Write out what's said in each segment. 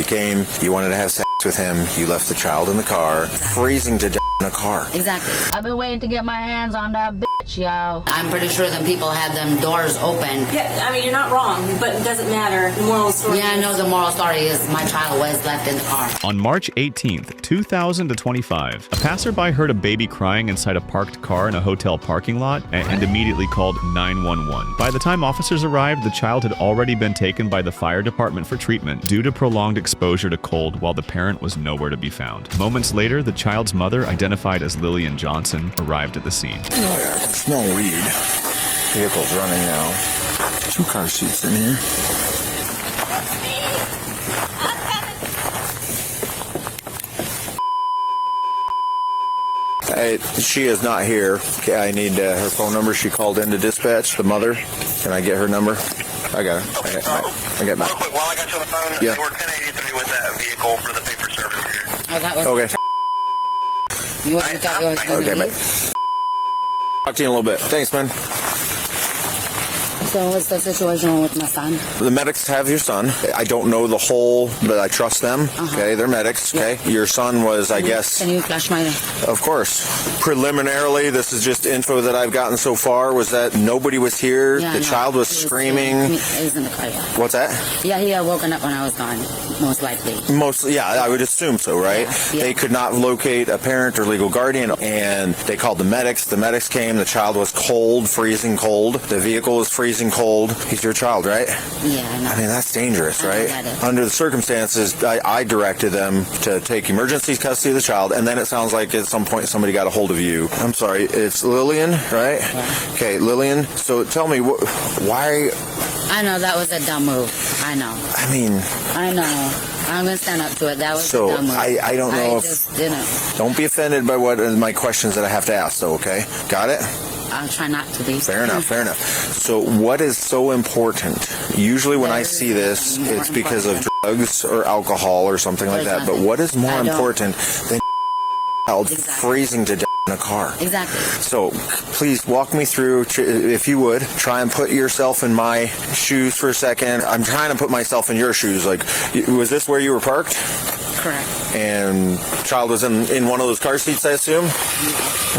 You came, you wanted to have sex with him, you left the child in the car, freezing to death in a car. Exactly. I've been waiting to get my hands on that bitch, yo. I'm pretty sure the people had them doors open. Yeah, I mean, you're not wrong, but it doesn't matter. The moral story. Yeah, I know the moral story is my child was left in the car. On March 18th, 2025, a passerby heard a baby crying inside a parked car in a hotel parking lot and immediately called 911. By the time officers arrived, the child had already been taken by the fire department for treatment due to prolonged exposure to cold, while the parent was nowhere to be found. Moments later, the child's mother, identified as Lillian Johnson, arrived at the scene. Oh yeah, smell weed. Vehicle's running now. 2 car seats in here. She is not here. Okay, I need her phone number. She called in to dispatch, the mother. Can I get her number? I got her. Okay, I got real quick, while I got you on the phone, Yeah. we're 1083 with that vehicle for the paper service here. Oh, that was... Okay. You want to talk yours? Okay, mate. Talk to you in a little bit. Thanks, man. So what's the situation with my son? The medics have your son. I don't know the whole, but I trust them. Okay, they're medics. Okay, your son was, I guess. Can you flash my... Of course. Preliminarily, this is just info that I've gotten so far, was that nobody was here. Yeah, the child was screaming. He was in the car, yeah. What's that? Yeah, he had woken up when I was gone, most likely. Mostly, yeah, I would assume so, right? Yeah. They could not locate a parent or legal guardian, and they called the medics. The medics came. The child was cold, freezing cold. The vehicle was freezing cold. He's your child, right? Yeah, I know. I mean, that's dangerous, I right? get it. Under the circumstances, I directed them to take emergency custody of the child, and then it sounds like at some point somebody got a hold of you. I'm sorry, it's Lillian, right? Yeah. Okay, Lillian, so tell me, why... I know that was a dumb move. I know. I mean... I know. I'm going to stand up to it. That was So, a dumb move. I don't know I if... just didn't. Don't be offended by what my questions that I have to ask, though, okay? Got it? I'll try not to be. Fair enough, fair enough. So what is so important? Usually when I see this, it's because of drugs or alcohol or something like that. But what is more important than child freezing to death in a car? Exactly. So please walk me through, if you would, try and put yourself in my shoes for a second. I'm trying to put myself in your shoes. Like, was this where you were parked? Correct. And child was in one of those car seats, I assume?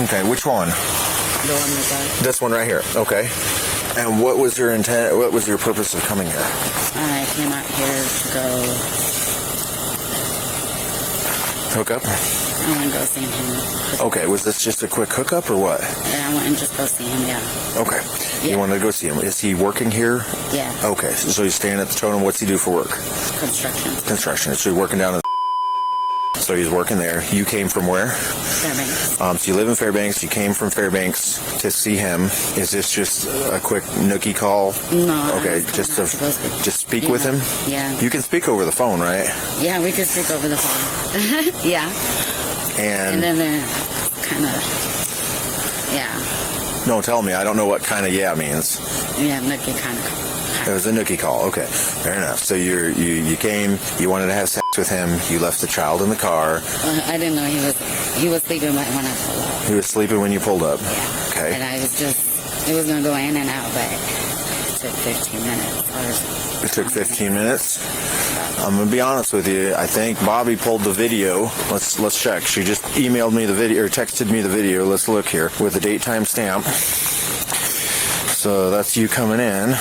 Okay, which one? The one with This one right here. Okay. And what was your intent? What was your purpose of coming here? I came out here to go... Hook up? I want to go see him. Okay. Was this just a quick hookup or what? And I want to just go see him, yeah. Okay. Yeah. You wanted to go see him. Is he working here? Yeah. Okay. So he's staying at the totem. What's he do for work? Construction. Construction. So you're working down in So he's working there. You came from where? Fairbanks. So you live in Fairbanks. You came from Fairbanks to see him. Is this just a quick nookie call? No. Okay, just speak with him? Yeah. You can speak over the phone, right? Yeah, we can speak over the phone. Yeah. And then they're kind of, yeah. No, tell me. I don't know what kind of yeah means. Yeah, nookie kind of. It was a nookie call. Okay, fair enough. So you came, you wanted to have sex with him, you left the child in the car. I didn't know he was sleeping when I pulled up. He was sleeping when you pulled up. Yeah. Okay. And I was just, it was going to go in and out, but it took 15 minutes. It took 15 minutes? I'm going to be honest with you. I think Bobby pulled the video. Let's check. She just emailed me the video, or texted me the video. Let's look here with the date time stamp. So that's you coming in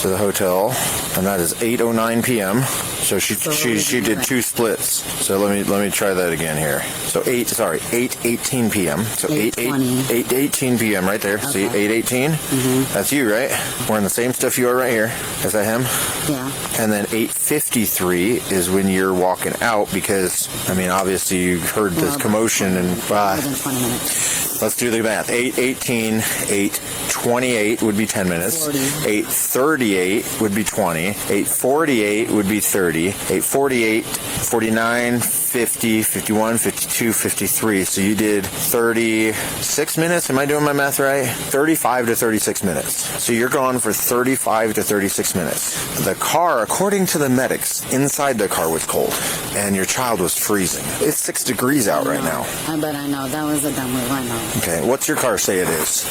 to the hotel, and that is 8:09 p.m. So she did 2 splits. So let me try that again here. So 8:18 p.m. So 8:18 p.m. right there. Okay. See 8:18? Mm-hmm. That's you, right? Wearing the same stuff you are right here. Is that him? Yeah. And then 8:53 is when you're walking out, because I mean obviously you heard this commotion and within 20 minutes. Let's do the math. 8:18, 8:28 would be 10 minutes. 8:38 would be 20. 8:48 would be 30. 8:48, 49, 50, 51, 52, 53. So you did 36 minutes. Am I doing my math right? 35 to 36 minutes. So you're gone for 35 to 36 minutes. The car, according to the medics, inside the car was cold. and your child was freezing. It's 6 degrees out right now. But I know. That was a dumb move. I know. Okay, what's your car say it is?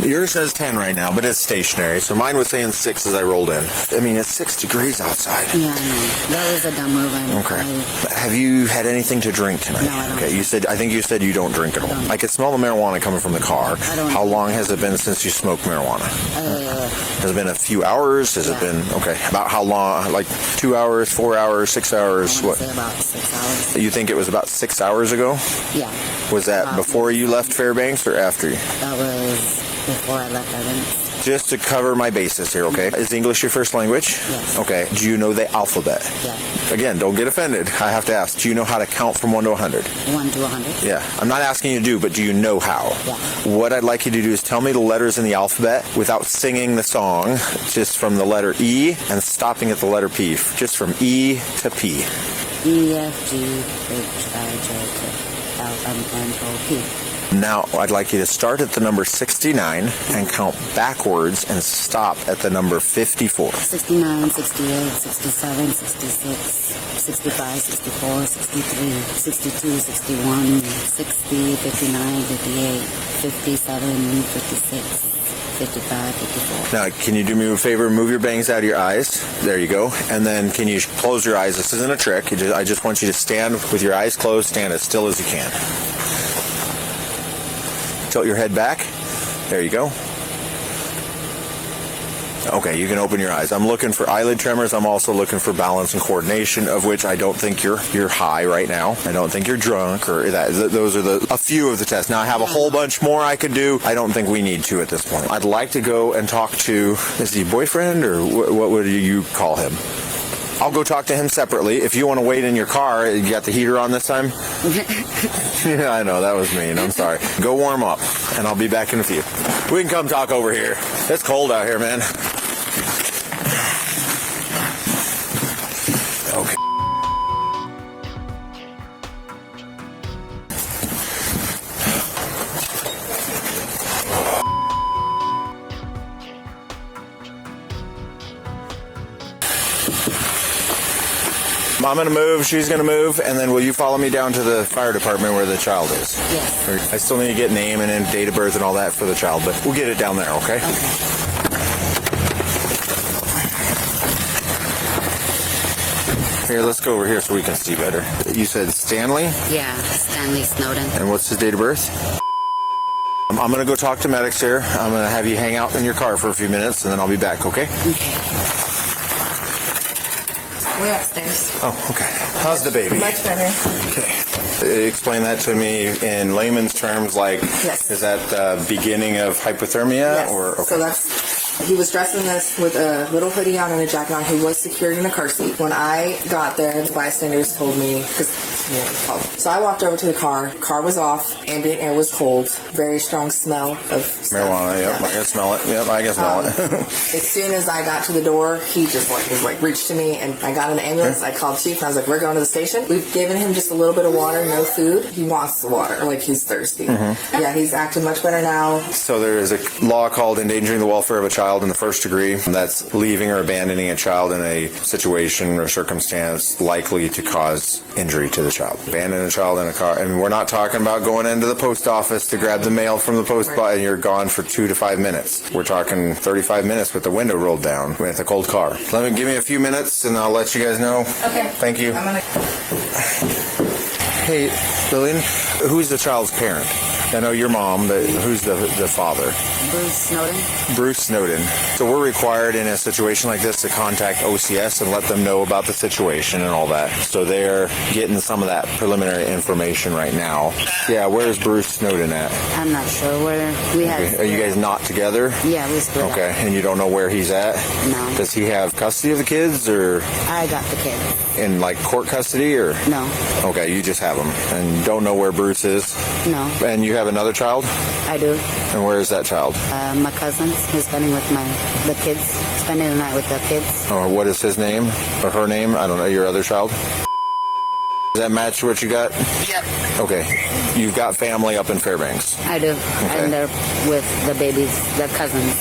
Yours says 10 right now, but it's stationary. So mine was saying 6 as I rolled in. I mean, it's 6 degrees outside. Yeah, I know. That was a dumb move. I know. Okay. Have you had anything to drink tonight? No, I don't. Okay, I think you said you don't drink at all. I could smell the marijuana coming from the car. I don't. How long has it been since you smoked marijuana? Has it been a few hours? Has it been, okay, about how long? Like 2 hours, 4 hours, 6 hours? I want to say about 6 hours. You think it was about 6 hours ago? Yeah. Was that before you left Fairbanks or after you? That was before I left Fairbanks. Just to cover my bases here, okay? Is English your first language? Yes. Okay. Do you know the alphabet? Yeah. Again, don't get offended. I have to ask, do you know how to count from 1 to 100? 1 to 100. Yeah. I'm not asking you to do, but do you know how? Yeah. What I'd like you to do is tell me the letters in the alphabet without singing the song, just from the letter E and stopping at the letter P. Just from E to P. E, F, G, H, I, J, K, L, M, N, O, P. Now, I'd like you to start at the number 69 and count backwards and stop at the number 54. 69, 68, 67, 66, 65, 64, 63, 62, 61, 60, 59, 58, 57, 56, 55, 54. Now, can you do me a favor? Move your bangs out of your eyes. There you go. And then can you close your eyes? This isn't a trick. I just want you to stand with your eyes closed. Stand as still as you can. Tilt your head back. There you go. Okay, you can open your eyes. I'm looking for eyelid tremors. I'm also looking for balance and coordination, of which I don't think you're high right now. I don't think you're drunk or that. Those are a few of the tests. Now I have a whole bunch more I could do. I don't think we need to at this point. I'd like to go and talk to, is he boyfriend or what would you call him? I'll go talk to him separately. If you want to wait in your car, you got the heater on this time? Yeah, I know, that was mean. I'm sorry. Go warm up, and I'll be back in a few. We can come talk over here. It's cold out here, man. Okay. I'm going to move, she's going to move, and then will you follow me down to the fire department where the child is? Yes. I still need to get name and then date of birth and all that for the child, but we'll get it down there, okay? Here, let's go over here so we can see better. You said Stanley? Yeah, Stanley Snowden. And what's his date of birth? I'm going to go talk to medics here. I'm going to have you hang out in your car for a few minutes, and then I'll be back, okay? Okay. We're upstairs. Oh, okay. How's the baby? Much better. Okay. Explain that to me in layman's terms, like, Yes. Is that the beginning of hypothermia? Yes. Or okay. So he was dressed in this with a little hoodie on and a jacket on. He was secured in a car seat. When I got there, the bystanders told me, because it was cold. So I walked over to the car. Car was off. Ambient air was cold. Very strong smell of stuff. Marijuana, yep, I can smell it. Yep, I can smell it. As soon as I got to the door, he just reached to me, and I got an ambulance. I called Chief, and I was like, we're going to the station. We've given him just a little bit of water, no food. He wants the water, like he's thirsty. Mm-hmm. Yeah, he's acting much better now. So there is a law called endangering the welfare of a child in the first degree. That's leaving or abandoning a child in a situation or circumstance likely to cause injury to the child. Abandon a child in a car, and we're not talking about going into the post office to grab the mail from the post box and you're gone for 2 to 5 minutes. We're talking 35 minutes with the window rolled down with a cold car. Give me a few minutes and I'll let you guys know. Okay. Thank you. Hey, Lillian, who's the child's parent? I know your mom, but who's the father? Bruce Snowden. Bruce Snowden. So we're required in a situation like this to contact OCS and let them know about the situation and all that. So they're getting some of that preliminary information right now. Yeah, where's Bruce Snowden at? I'm not sure where we have. Okay. Are you guys not together? Yeah, we split Okay, up. and you don't know where he's at? No. Does he have custody of the kids or I got the kid. in like court custody or? No. Okay, you just have him and don't know where Bruce is? No. And you have another child? I do. And where is that child? My cousin. He's spending with the kids. Spending the night with the kids. Or what is his name? Or her name? I don't know. Your other child? Does that match what you got? Yep. Okay. You've got family up in Fairbanks. I do. Okay. And they're with the babies, the cousins.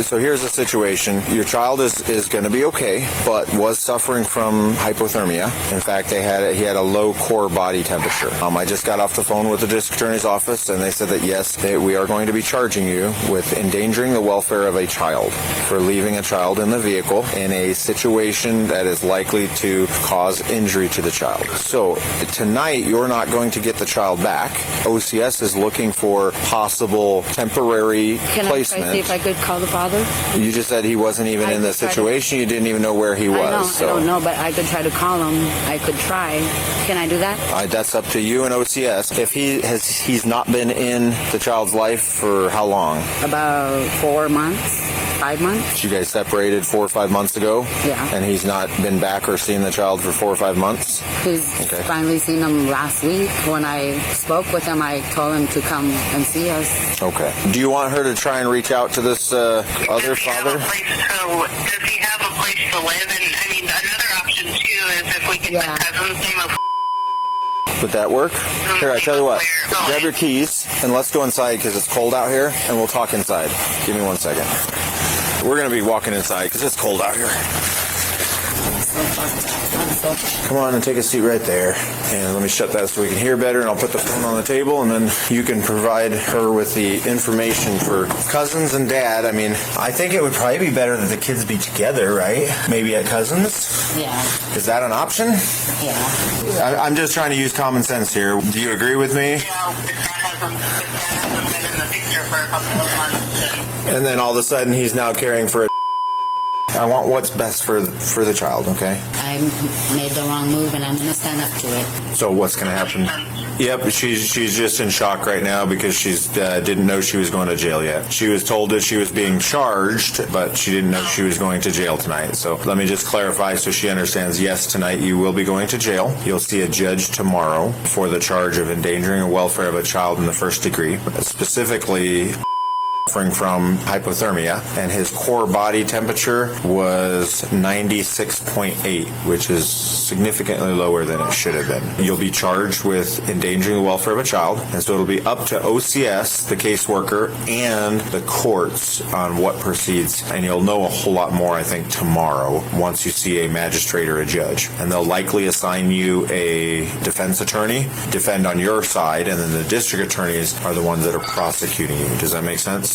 So here's the situation. Your child is going to be okay, but was suffering from hypothermia. In fact, he had a low core body temperature. I just got off the phone with the district attorney's office, and they said that yes, we are going to be charging you with endangering the welfare of a child for leaving a child in the vehicle in a situation that is likely to cause injury to the child. So tonight, you're not going to get the child back. OCS is looking for possible temporary Can placement. I see if I could call the father? You just said he wasn't even in the situation. You didn't even know where he was. I don't know, but I could try to call him. I could try. Can I do that? That's up to you and OCS. If he's not been in the child's life for how long? About 4 months, 5 months. You guys separated 4 or 5 months ago? Yeah. And he's not been back or seen the child for 4 or 5 months? He's finally seen him last week. When I spoke with him, I told him to come and see us. Okay. Do you want her to try and reach out to this other father? Does he have a place to live? And I mean, another option too is if we can put cousin's name of. Would that work? Here, I tell you what. Grab your keys and let's go inside because it's cold out here, and we'll talk inside. Give me 1 second. We're going to be walking inside because it's cold out here. Come on and take a seat right there. And let me shut that so we can hear better, and I'll put the phone on the table, and then you can provide her with the information for cousins and dad. I mean, I think it would probably be better that the kids be together, right? Maybe at cousins? Yeah. Is that an option? Yeah. I'm just trying to use common sense here. Do you agree with me? No, if that hasn't been in the picture for a couple of months. And then all of a sudden he's now caring for a I want what's best for the child, okay? I made the wrong move, and I'm going to stand up to it. So what's going to happen? Yep, she's just in shock right now because she didn't know she was going to jail yet. She was told that she was being charged, but she didn't know she was going to jail tonight. So let me just clarify so she understands, yes, tonight you will be going to jail. You'll see a judge tomorrow for the charge of endangering the welfare of a child in the first degree, specifically suffering from hypothermia, and his core body temperature was 96.8, which is significantly lower than it should have been. You'll be charged with endangering the welfare of a child, and so it'll be up to OCS, the caseworker, and the courts on what proceeds, and you'll know a whole lot more, I think, tomorrow once you see a magistrate or a judge. And they'll likely assign you a defense attorney, defend on your side, and then the district attorneys are the ones that are prosecuting you. Does that make sense?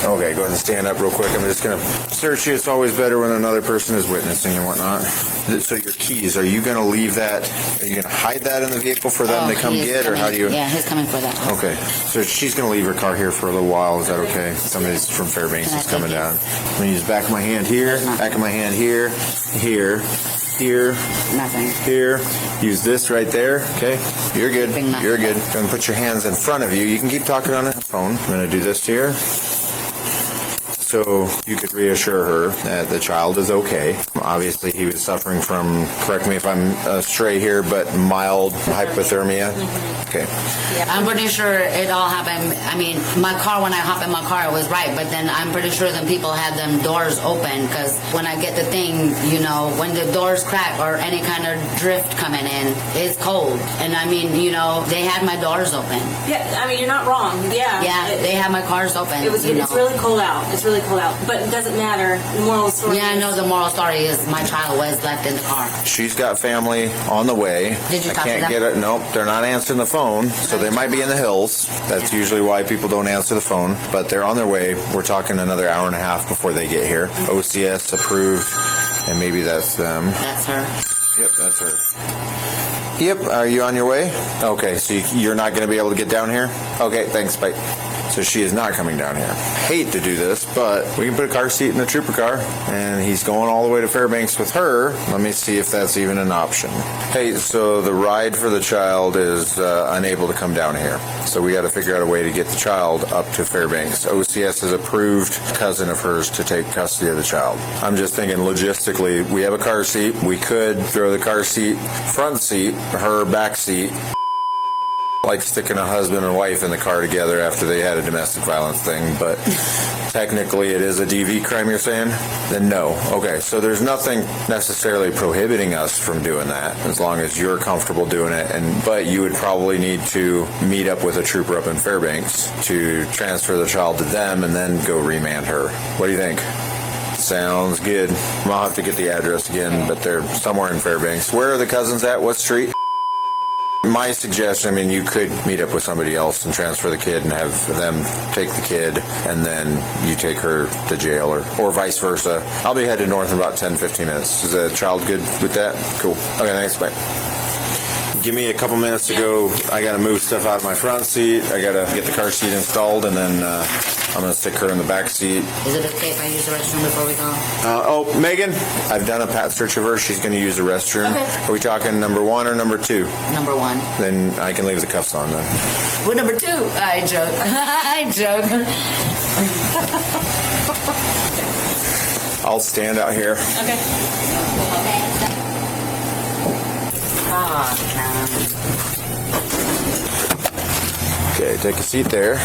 Okay, go ahead and stand up real quick. I'm just going to search you. It's always better when another person is witnessing and whatnot. So your keys, are you going to leave that? Are you going to hide that in the vehicle for them to come get, or how do you? Yeah, he's coming for that. Okay, so she's going to leave her car here for a little while. Is that okay? Somebody's from Fairbanks is coming down. I'm going to use back of my hand here, back of my hand here, here. Here, Nothing. Here, use this right there. Okay, you're good. You're good. Go ahead and put your hands in front of you. You can keep talking on the phone. I'm going to do this here. So you could reassure her that the child is okay. Obviously, he was suffering from, correct me if I'm stray here, but mild hypothermia. Okay. Yeah, I'm pretty sure it all happened. I mean, my car, when I hop in my car, it was right, but then I'm pretty sure them people had them doors open, because when I get the thing, you know, when the doors crack or any kind of drift coming in, it's cold. And I mean, you know, they had my doors open. Yeah, I mean, you're not wrong. Yeah. Yeah, they had my cars open. It's really cold out. It's really cold out. But it doesn't matter. The moral story. Yeah, I know the moral story is my child was left in the car. She's got family on the way. Did you I talk to can't them? get it. Nope, they're not answering the phone, so they might be in the hills. That's usually why people don't answer the phone, but they're on their way. We're talking another hour and a half before they get here. OCS approved, and maybe that's them. That's her. Yep, that's her. Yep, are you on your way? Okay, so you're not going to be able to get down here? Okay, thanks, bye. So she is not coming down here. Hate to do this, but we can put a car seat in the trooper car, and he's going all the way to Fairbanks with her. Let me see if that's even an option. Hey, so the ride for the child is unable to come down here. So we got to figure out a way to get the child up to Fairbanks. OCS has approved cousin of hers to take custody of the child. I'm just thinking logistically, we have a car seat. We could throw the car seat, front seat, her back seat, like sticking a husband and wife in the car together after they had a domestic violence thing, but technically it is a DV crime, you're saying? Then no. Okay, so there's nothing necessarily prohibiting us from doing that as long as you're comfortable doing it. But you would probably need to meet up with a trooper up in Fairbanks to transfer the child to them and then go remand her. What do you think? Sounds good. I'll have to get the address again, but they're somewhere in Fairbanks. Where are the cousins at? What street? My suggestion, I mean, you could meet up with somebody else and transfer the kid and have them take the kid, and then you take her to jail, or vice versa. I'll be headed north in about 10-15 minutes. Is the child good with that? Cool. Okay, thanks. Bye. Give me a couple minutes to go. I got to move stuff out of my front seat. I got to get the car seat installed, and then I'm going to stick her in the back seat. Is it okay if I use the restroom before we go? Oh, Megan, I've done a pat search of her. She's going to use the restroom. Okay. Are we talking number 1 or number 2? Number 1. Then I can leave the cuffs on then. Well, number 2. I joke. I joke. I'll stand out here. Okay. Okay, take a seat there.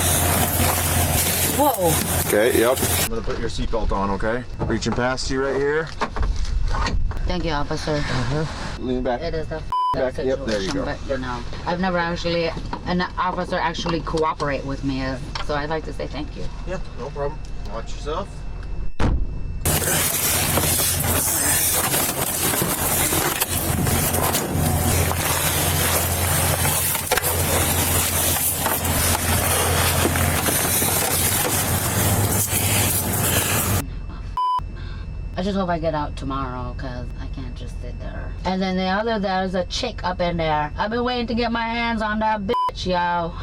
Whoa. Okay, yep. I'm going to put your seatbelt on, okay? Reaching past you right here. Thank you, officer. Lean back. It is a Back, situation, yep, there you go. but I've never actually, an officer actually cooperate with me, so I'd like to say thank you. Yeah, no problem. Watch yourself. I just hope I get out tomorrow, because I can't just sit there. And then there's a chick up in there. I've been waiting to get my hands on that bitch, yo.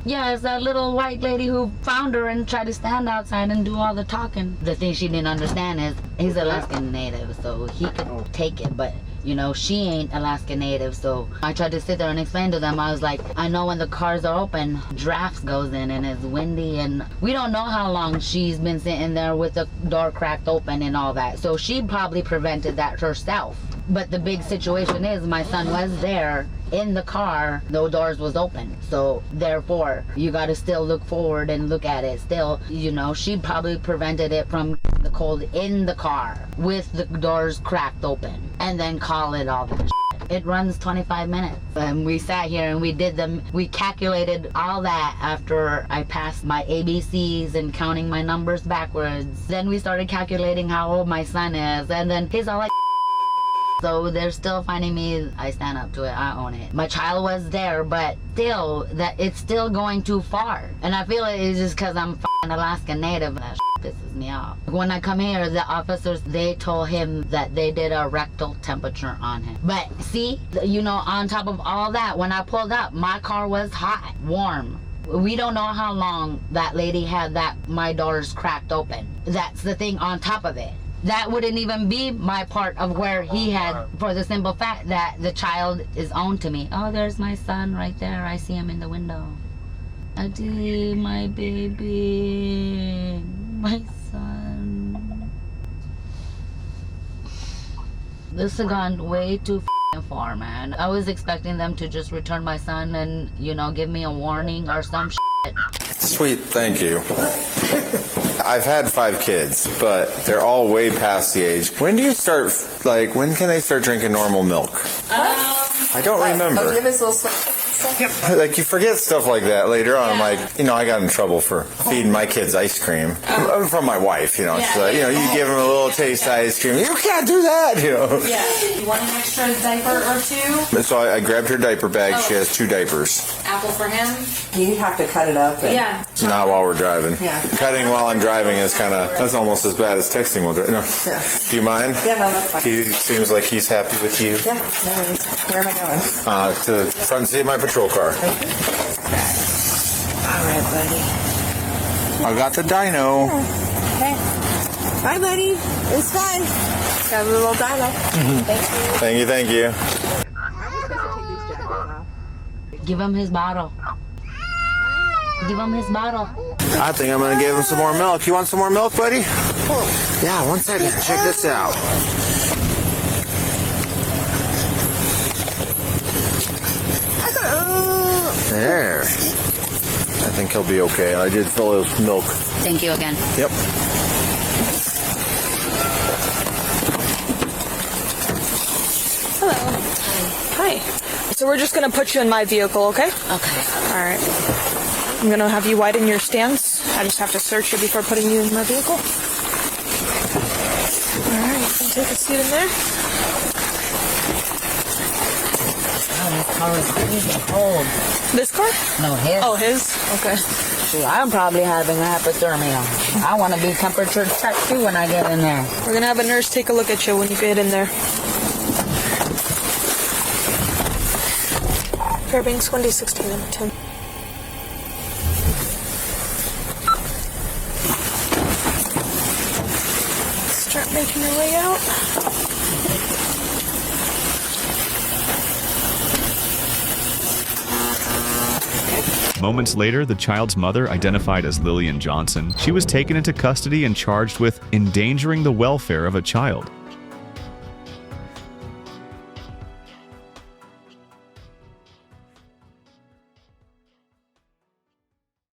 Yeah, it's that little white lady who found her and tried to stand outside and do all the talking. The thing she didn't understand is he's Alaskan Native, so he could take it, but you know, she ain't Alaskan Native, so I tried to sit there and explain to them. I was like, I know when the cars are open, drafts goes in and it's windy, and we don't know how long she's been sitting there with the door cracked open and all that. So she probably prevented that herself. But the big situation is my son was there in the car, no doors was open. So therefore, you got to still look forward and look at it. Still, you know, she probably prevented it from the cold in the car with the doors cracked open, and then call it all that shit. It runs 25 minutes. And we sat here and we calculated all that after I passed my ABCs and counting my numbers backwards. Then we started calculating how old my son is, and then he's all like, so they're still finding me. I stand up to it. I own it. My child was there, but still, that it's still going too far. And I feel it's just because I'm f***ing Alaskan Native. That pisses me off. When I come here, the officers, they told him that they did a rectal temperature on him. But see, you know, on top of all that, when I pulled up, my car was hot, warm. We don't know how long that lady had my doors cracked open. That's the thing on top of it. That wouldn't even be my part of where he had, for the simple fact that the child is owned to me. Oh, there's my son right there. I see him in the window. Adi, my baby. My son. This has gone way too far, man. I was expecting them to just return my son and, you know, give me a warning or some shit. Sweet, thank you. I've had 5 kids, but they're all way past the age. When do you start, like, when can they start drinking normal milk? I don't remember. Oh, do you have his little Like, you forget stuff like that later on. I'm like, you know, I got in trouble for feeding my kids ice cream from my wife, you know. Yeah. She's like, you know, you give them a little taste of ice cream. You can't do that, you know. Yeah. You want an extra diaper or 2? So I grabbed her diaper bag. She has 2 diapers. Apple for him? You have to cut it up. Yeah. Not while we're driving. Yeah. Cutting while I'm driving is kind of, that's almost as bad as texting while driving. No. Yeah. Do you mind? Yeah, no, that's fine. He seems like he's happy with you. Yeah, no worries. Where am I going? To the front seat of my patrol car. All right, buddy. I got the dyno. Okay. Bye, buddy. It was fun. Got a little dyno. Thank you. Thank you. Give him his bottle. Give him his bottle. I think I'm going to give him some more milk. You want some more milk, buddy? Yeah, one second. Check this out. he'll be okay. I did fill his milk. Thank you again. Yep. Hello. Hi. So we're just going to put you in my vehicle, okay? Okay. All right. I'm going to have you widen your stance. I just have to search you before putting you in my vehicle. All right. You can take a seat in there. Oh, this car is freezing cold. This car? No, his. Oh, his? Okay. See, I'm probably having a hypothermia. I want to be temperature checked too when I get in there. We're going to have a nurse take a look at you when you get in there. Fairbanks, 1D16, number 10. Start making your way out. Moments later, the child's mother, identified as Lillian Johnson, she was taken into custody and charged with endangering the welfare of a child.